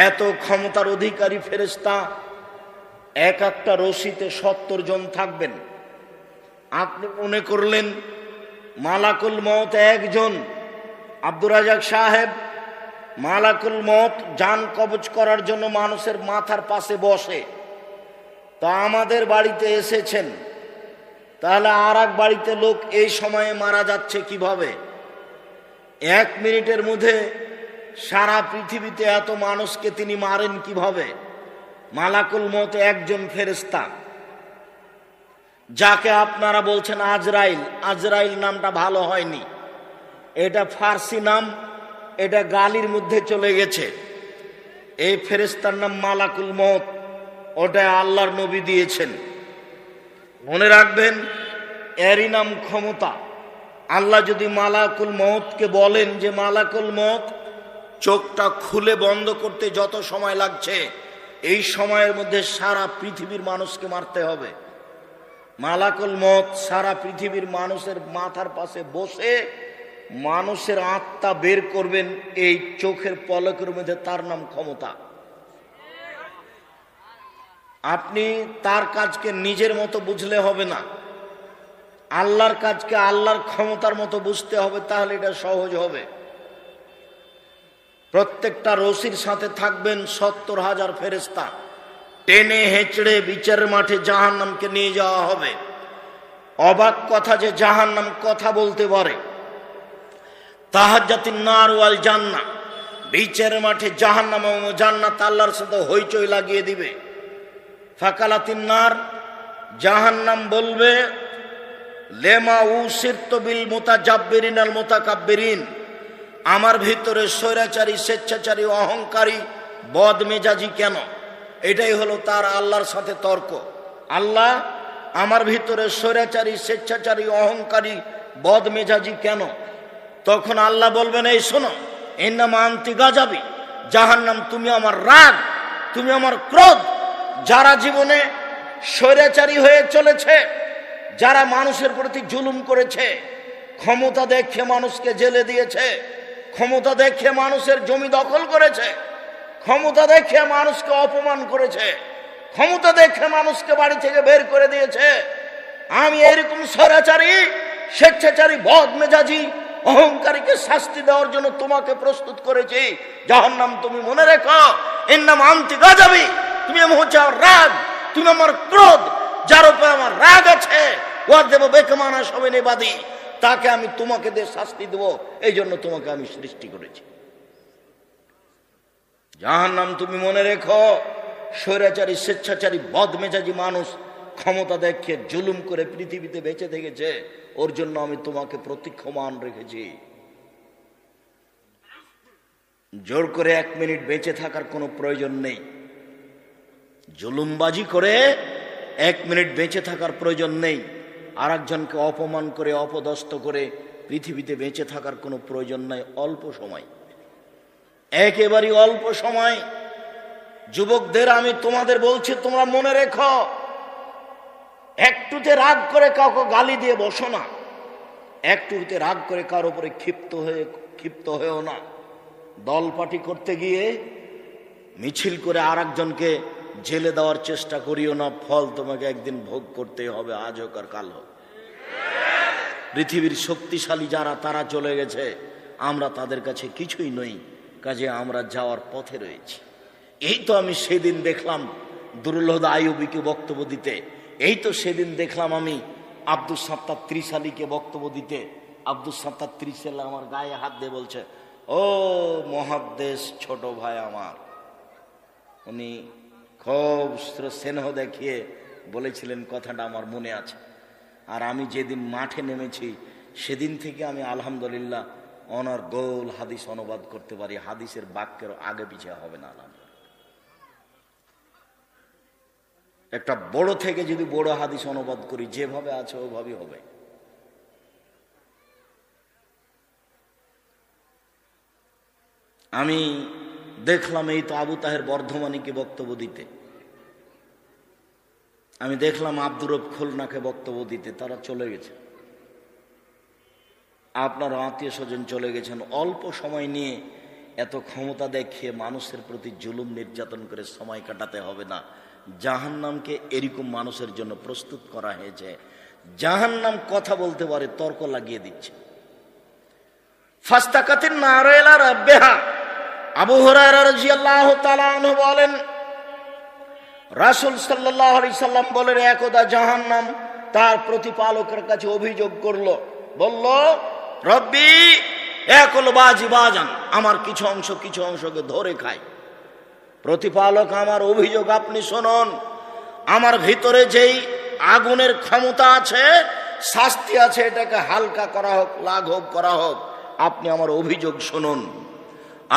এত ক্ষমতার অধিকারী ফেরেশতা, এক একটা রশিতে 70 জন থাকবেন। আপনি মনে করলেন মালাকুল মউত একজন, আব্দুর রাজাক সাহেব, মালাকুল মউত জান কবজ করার জন্য মানুষের মাথার পাশে বসে। তা আমাদের বাড়িতে এসেছেন, তাহলে আর এক বাড়িতে লোক এই সময়ে মারা যাচ্ছে কিভাবে? 1 মিনিটের মধ্যে সারা পৃথিবীতে এত মানুষকে তিনি মারেন কিভাবে? মালাকুল মউত একজন ফেরেশতা, যাকে আপনারা বলছেন আজরাইল। আজরাইল নামটা ভালো হয়নি, এটা ফার্সি নাম, এটা গালির মধ্যে চলে গেছে। এই ফেরেশতার নাম মালাকুল মউত, ওটা আল্লাহর নবী দিয়েছেন। মনে রাখবেন, এরই নাম ক্ষমতা। আল্লাহ যদি মালাকুল মউতকে বলেন যে মালাকুল মউত চোখটা খুলে বন্ধ করতে যত সময় লাগছে, এই সময়ের মধ্যে সারা পৃথিবীর মানুষকে মারতে হবে, মালাকুল মউত সারা পৃথিবীর মানুষের মাথার পাশে বসে মানুষের আত্মা বের করবেন এই চোখের পলকের মধ্যে। তার নাম ক্ষমতা। আপনি তার কাজকে নিজের মতো বুঝলে হবে না, আল্লাহর কাজকে আল্লাহর ক্ষমতার মতো বুঝতে হবে, তাহলে এটা সহজ হবে। প্রত্যেকটা রশির সাথে থাকবেন 70,000 ফেরেশতা। টেনে হেঁচড়ে বিচারের মাঠে জাহান্নামকে নিয়ে যাওয়া হবে। অবাক কথা যে জাহান্নাম কথা বলতে পারে। তাহাজ্জাতিন নার ওয়াল জান্নাহ, বিচারের মাঠে জাহান্নাম ও জান্নাত আল্লাহর সাথে হইচই লাগিয়ে দিবে। ফাকালাতিন নার, জাহান্নাম বলবে, লেমা উসিরতু বিল মুতাজাব্বিরিন আল মুতাকাব্বিরিন, আমার ভিতরে স্বৈরাচারী, স্বেচ্ছাচারী, অহংকারী, বদমেজাজি কেন? এটাই হলো তার আল্লাহর সাথে তর্ক। আল্লাহ, আমার ভিতরে স্বৈরাচারী, স্বেচ্ছাচারী, অহংকারী, বদমেজাজি কেন? তখন আল্লাহ বলবেন, এই শোনো, ইন্নামা আনতি গাজাবি, জাহান্নাম তুমি আমার রাগ, তুমি আমার ক্রোধ। যারা জীবনে স্বৈরাচারী হয়ে চলেছে, যারা মানুষের প্রতি জুলুম করেছে, ক্ষমতা দেখে মানুষকে জেলে দিয়েছে, ক্ষমতা দেখে মানুষের জমি দখল করেছে, ক্ষমতা দেখে মানুষকে অপমান করেছে, ক্ষমতা দেখে মানুষকে বাড়ি থেকে বের করে দিয়েছে, আমি এরকম স্বৈরাচারী, স্বেচ্ছাচারী, বদমেজাজি, অহংকারীকে শাস্তি দেওয়ার জন্য তোমাকে প্রস্তুত করেছি। জাহান্নাম তুমি মনে রেখো, ইন্নামা আনতি গাজাবি, তুমি হচ্ছে আমার রাগ, তুমি আমার ক্রোধ। যার উপর আমার রাগ আছে, ও দেব বেকমানা সবেনে বাদী, তাকে আমি তোমাকে দিয়ে শাস্তি দেব, এই জন্য তোমাকে আমি সৃষ্টি করেছি। জাহান্নাম তুমি মনে রেখো, স্বৈরাচারী, স্বেচ্ছাচারী, বদমেজাজি মানুষ ক্ষমতা দেখিয়ে জুলুম করে পৃথিবীতে বেঁচে থেকেছে, ওর জন্য আমি তোমাকে প্রতীক্ষমান রেখেছি। জোর করে 1 মিনিট বেঁচে থাকার কোনো প্রয়োজন নেই, জুলুমবাজি করে 1 মিনিট বেঁচে থাকার প্রয়োজন নেই, আর একজনকে অপমান করে, অপদস্থ করে পৃথিবীতে বেঁচে থাকার কোনো প্রয়োজন নাই। অল্প সময়, একেবারেই অল্প সময়। যুবকদের আমি তোমাদের বলছি, তোমরা মনে রেখো, একটুতে রাগ করে কাউকে গালি দিয়ে বসো না, একটুতে রাগ করে কারোর উপরে ক্ষিপ্ত হয়েও না। দল পার্টি করতে গিয়ে মিছিল করে আর একজনকে জেলে দেওয়ার চেষ্টা করিও না, ফল তোমাকে একদিন ভোগ করতে হবে, আজ হোক আর কাল হোক। পৃথিবীর শক্তিশালী যারা, তারা চলে গেছে, আমরা তাদের কাছে কিছুই নই, কাজে আমরা যাওয়ার পথে রয়েছি। এই তো আমি সেদিন দেখলাম দুরুল-হুদা আইয়ুবীকে বক্তব্য দিতে, এই তো সেদিন দেখলাম আমি আব্দুস সাত্তার ত্রিশালীকে বক্তব্য দিতে। আব্দুস সাত্তার ত্রিশালী আমার গায়ে হাত দিয়ে বলছে, ও মুহাদ্দিস ছোট ভাই আমার। উনি খুব স্নেহ দেখিয়ে বলেছিলেন, কথাটা আমার মনে আছে। আর আমি যেদিন মাঠে নেমেছি, সেদিন থেকে আমি আলহামদুলিল্লাহ ওনার গোল হাদিস অনুবাদ করতে পারি, হাদিসের বাক্যের আগে পিছিয়ে হবে না। একটা বড় থেকে যদি বড় হাদিস অনুবাদ করি, যেভাবে আছে ওইভাবেই হবে। আমি দেখলাম এই তো আবু তাহের বর্ধমানীকে বক্তব্য দিতে, আমি দেখলাম আব্দুর রব খুলনাকে বক্তব্য দিতে, তারা চলে গেছে। আপনার আত্মীয় স্বজন চলে গেছেন। অল্প সময় নিয়ে এত ক্ষমতা দেখিয়ে মানুষের প্রতি জুলুম নির্যাতন করে সময় কাটাতে হবে না। জাহান্নামকে এরকম মানুষের জন্য প্রস্তুত করা হয়েছে। জাহান্নাম কথা বলতে পারে, তর্ক লাগিয়ে দিচ্ছে। ফাস্তাকাতিন নার ইলা রাব্বিহা, আবু হুরায়রা রাদিয়াল্লাহু তাআলা আনহু বলেন, রাসূল সাল্লাল্লাহু আলাইহি সাল্লাম বলেন, একদা জাহান্নাম তার প্রতিপালকের কাছে অভিযোগ করলো, বলল, রব্বি একল বাজি বাজান, আমার কিছু অংশকে ধরে খায়। প্রতিপালক, আমার অভিযোগ আপনি শুনুন, আমার ভিতরে যেই আগুনের ক্ষমতা আছে, শাস্তি আছে, এটাকে হালকা করা হোক, লাঘব করা হোক, আপনি আমার অভিযোগ শুনুন।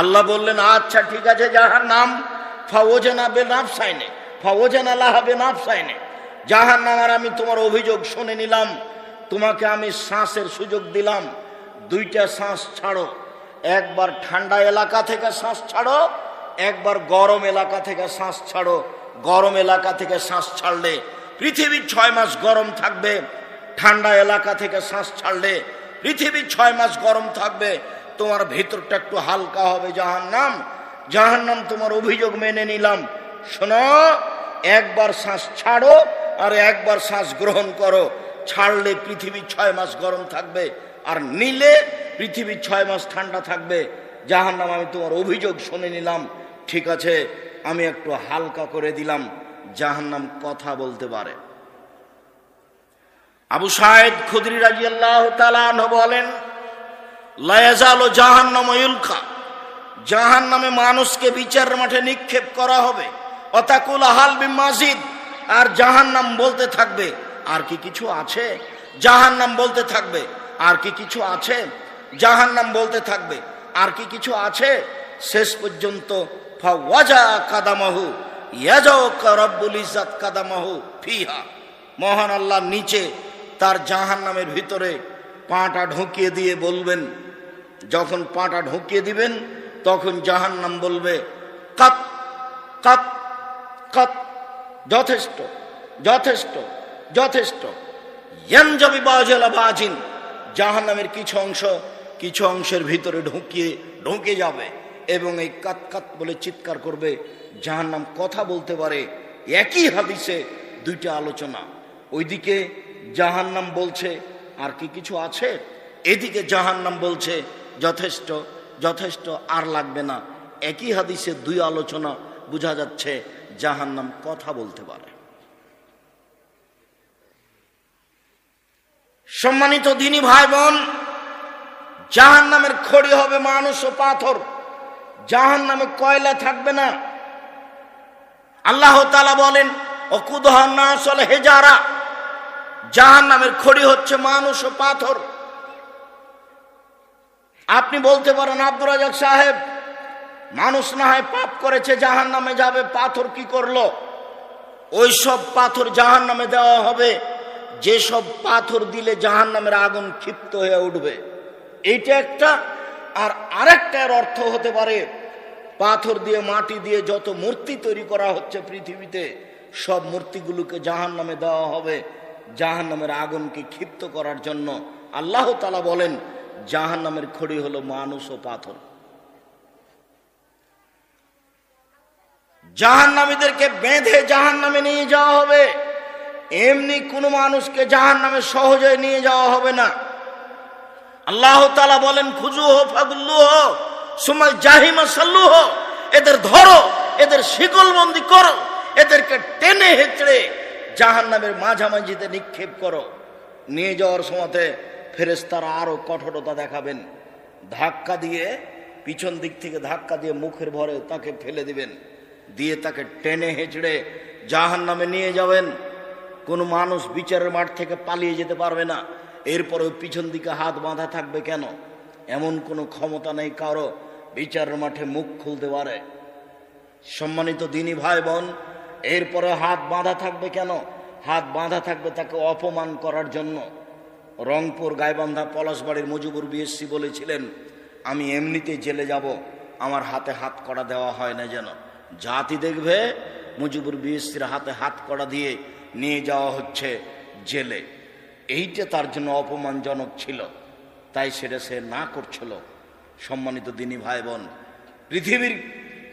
আল্লাহ বললেন, আচ্ছা ঠিক আছে জাহান্নাম, ফাওজানা বিনাফসাইনে ফাওজানা লাহা বিনাফসাইনে, জাহান্নাম আর আমি তোমার অভিযোগ শুনে নিলাম, তোমাকে আমি শ্বাসের সুযোগ দিলাম, দুইটা শ্বাস ছাড়ো, একবার ঠান্ডা এলাকা থেকে শ্বাস ছাড়ো, একবার গরম এলাকা থেকে শ্বাস ছাড়ো। গরম এলাকা থেকে শ্বাস ছাড়লে পৃথিবী 6 মাস গরম থাকবে, ঠান্ডা এলাকা থেকে শ্বাস ছাড়লে পৃথিবী 6 মাস গরম থাকবে, তোমার ভেতরটা একটু হালকা হবে। জাহান্নাম তোমার অভিযোগ মেনে নিলাম, শোনো, একবার শ্বাস ছাড়ো আর একবার শ্বাস গ্রহণ করো। ছাড়লে পৃথিবী 6 মাস গরম থাকবে, আর নিলে পৃথিবী 6 মাস ঠান্ডা থাকবে। জাহান্নাম, আমি তোমার অভিযোগ শুনে নিলাম, ঠিক আছে, আমি একটু হালকা করে দিলাম। জাহান্নাম কথা বলতে পারে। আবু সাঈদ খুদরি রাদিয়াল্লাহু তাআলা আনহু বলেন, লা ইয়াজালু জাহান্নামু ইউলকা, জাহান্নামে মানুষকে বিচারের মাঠে নিক্ষেপ করা হবে। অতাকুল হাল বিমাজিদ, আর জাহান্নাম বলতে থাকবে, আর কি কিছু আছে? জাহান্নাম বলতে থাকবে, আর কি কিছু আছে? জাহান্নাম বলতে থাকবে, আর কি কিছু আছে? শেষ পর্যন্ত ফাওয়াজা কাদামাহু ইয়াজাউকা রাব্বুল ইজ্জাত কাদামাহু ফিহা, মহান আল্লাহ নিচে তার জাহান্নামের ভিতরে পাটা ঢুকিয়ে দিয়ে বলবেন, যখন পাটা ঢুকিয়ে দিবেন তখন জাহান্নাম বলবে, কাত কাত কাত, যথেষ্ট যথেষ্ট যথেষ্ট। ইয়ানজাবি বাজালা বাজিন, জাহান্নামের কিছু অংশের ভিতরে ঢুকে যাবে এবং এই কাত কাত বলে চিৎকার করবে। জাহান্নাম কথা বলতে পারে। একই হাদিসে দুইটা আলোচনা, ওইদিকে জাহান্নাম বলছে আর কি কিছু আছে, এদিকে জাহান্নাম বলছে যথেষ্ট যথেষ্ট, আর লাগবে না। একই হাদিসে দুই আলোচনা, বোঝা যাচ্ছে জাহান্নাম কথা বলতে পারে। সম্মানিত দিনী ভাই বোন, জাহান্নামের খড়ি হবে মানুষ ও পাথর, জাহান্নামে কয়লা থাকবে না। আল্লাহ তাআলা বলেন, ওকুদুহা নাস ওয়াল হিজারা, জাহান্নামের খড়ি হচ্ছে মানুষ ও পাথর। আপনি বলতে পারেন, আব্দুর রাজ্জাক সাহেব, মানুষ না হয় পাপ করেছে, জাহান্নামে যাবে, পাথর কি করলো? ওই সব পাথর জাহান্নামে দেওয়া হবে, যেসব পাথর দিলে জাহান্নামের আগুন ক্ষিপ্ত হয়ে উঠবে। এইটা একটা। আর আরেকটার অর্থ হতে পারে, পাথর দিয়ে মাটি দিয়ে যত মূর্তি তৈরি করা হচ্ছে পৃথিবীতে, সব মূর্তিগুলোকে জাহান্নামে দেওয়া হবে জাহান্নামের আগুনকে ক্ষিপ্ত করার জন্য। আল্লাহ তাআলা বলেন, জাহান্নামের খড়ি হলো মানুষ ও পাথর। জাহান্নামীদেরকে বেঁধে জাহান্নামে নিয়ে যাওয়া হবে। এমনি কোনো মানুষকে জাহান্নামে সহজে নিয়ে যাওয়া হবে না। আল্লাহ তাআলা বলেন, খুজুহু ফাগুল্লুহু সুমাল জাহিমা সাল্লুহু, এদের ধরো, এদের শিকলবন্দি করো, এদেরকে টেনে হেঁচড়ে জাহান্নামের মাঝামাঝিতে নিক্ষেপ করো। নিয়ে যাওয়ার সময়তে ফেরেশতারা আরো কঠোরতা দেখাবেন, ধাক্কা দিয়ে, পিছন দিক থেকে ধাক্কা দিয়ে মুখের ভরে তাকে ফেলে দিবেন, দিয়ে তাকে টেনে হেঁচড়ে জাহান্নামে নিয়ে যাবেন। কোনো মানুষ বিচারের মাঠ থেকে পালিয়ে যেতে পারবে না। এরপরেও পিছন দিকে হাত বাঁধা থাকবে কেন? এমন কোনো ক্ষমতা নেই কারো বিচারের মাঠে মুখ খুলতে পারে। সম্মানিত দিনী ভাই বোন, এরপরে হাত বাঁধা থাকবে কেন? হাত বাঁধা থাকবে তাকে অপমান করার জন্য। রংপুর গাইবান্ধা পলাশবাড়ির মুজিবুর বিএসসি বলেছিলেন, আমি এমনিতেই জেলে যাব, আমার হাতে হাত কড়া দেওয়া হয় না যেন। জাতি দেখবে মুজিবুর বিএসসির হাতে হাত কড়া দিয়ে নিয়ে যাওয়া হচ্ছে জেলে। এইটা তার জন্য অপমানজনক ছিল, তাই সেটা সে না করছিল। সম্মানিত দিনী ভাই বোন, পৃথিবীর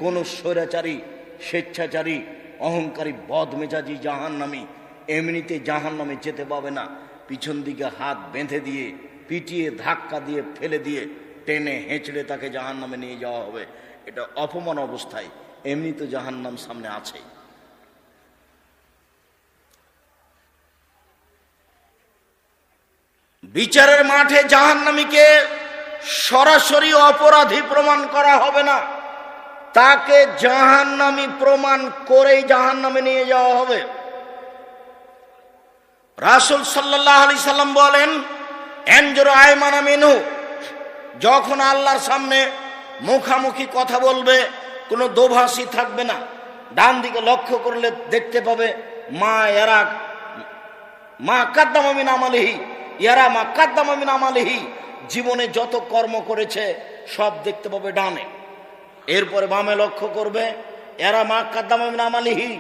কোন স্বৈরাচারী, স্বেচ্ছাচারী, অহংকারী, বদমেজাজি জাহান্নামী এমনিতে জাহান্নামে যেতে পাবে না। পিছন দিকে হাত বেঁধে দিয়ে, পিটিয়ে, ধাক্কা দিয়ে, ফেলে দিয়ে, টেনে হেঁচড়ে তাকে জাহান্নামে নিয়ে যাওয়া হবে। এটা অপমান অবস্থায়, এমনি তো জাহান্নাম সামনে আছে। বিচারের মাঠে জাহান্নামীকে সরাসরি অপরাধী প্রমাণ করা হবে না, তাকে জাহান্নামী প্রমাণ করেই জাহান্নামে নিয়ে যাওয়া হবে। রাসূল সাল্লাল্লাহু আলাইহি সাল্লাম বলেন, এনজুরু আয়মানা মিনহু, যখন আল্লাহর সামনে মুখামুখি কথা বলবে, কোনো দোভাষী থাকবে না। ডান দিকে লক্ষ্য করলে দেখতে পাবে মা ইয়ারা মা কাদ্দামা মিন আমালিহি, ইয়ারা মা কাদ্দামা মিন আমালিহি, জীবনে যত কর্ম করেছে সব দেখতে পাবে ডানে। এরপরে বামে লক্ষ্য করবে, এরা মা কাদ্দামা মিন আমালিহি,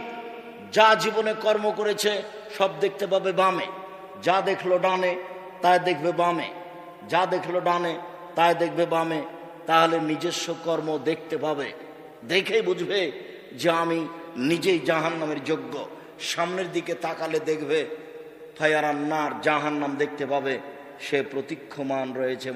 যা জীবনে কর্ম করেছে সব দেখতে পাবে বামে। যা দেখলো ডানে তাই দেখবে বামে, যা দেখলো ডানে তাই দেখবে বামে। তাহলে নিজস্ব কর্ম দেখতে পাবে, দেখেই বুঝবে যে আমি নিজেই জাহান্নামের যোগ্য। সামনের দিকে তাকালে দেখবে ফায়ারান নার, জাহান্নাম দেখতে পাবে, সে প্রতীক্ষমান রয়েছে।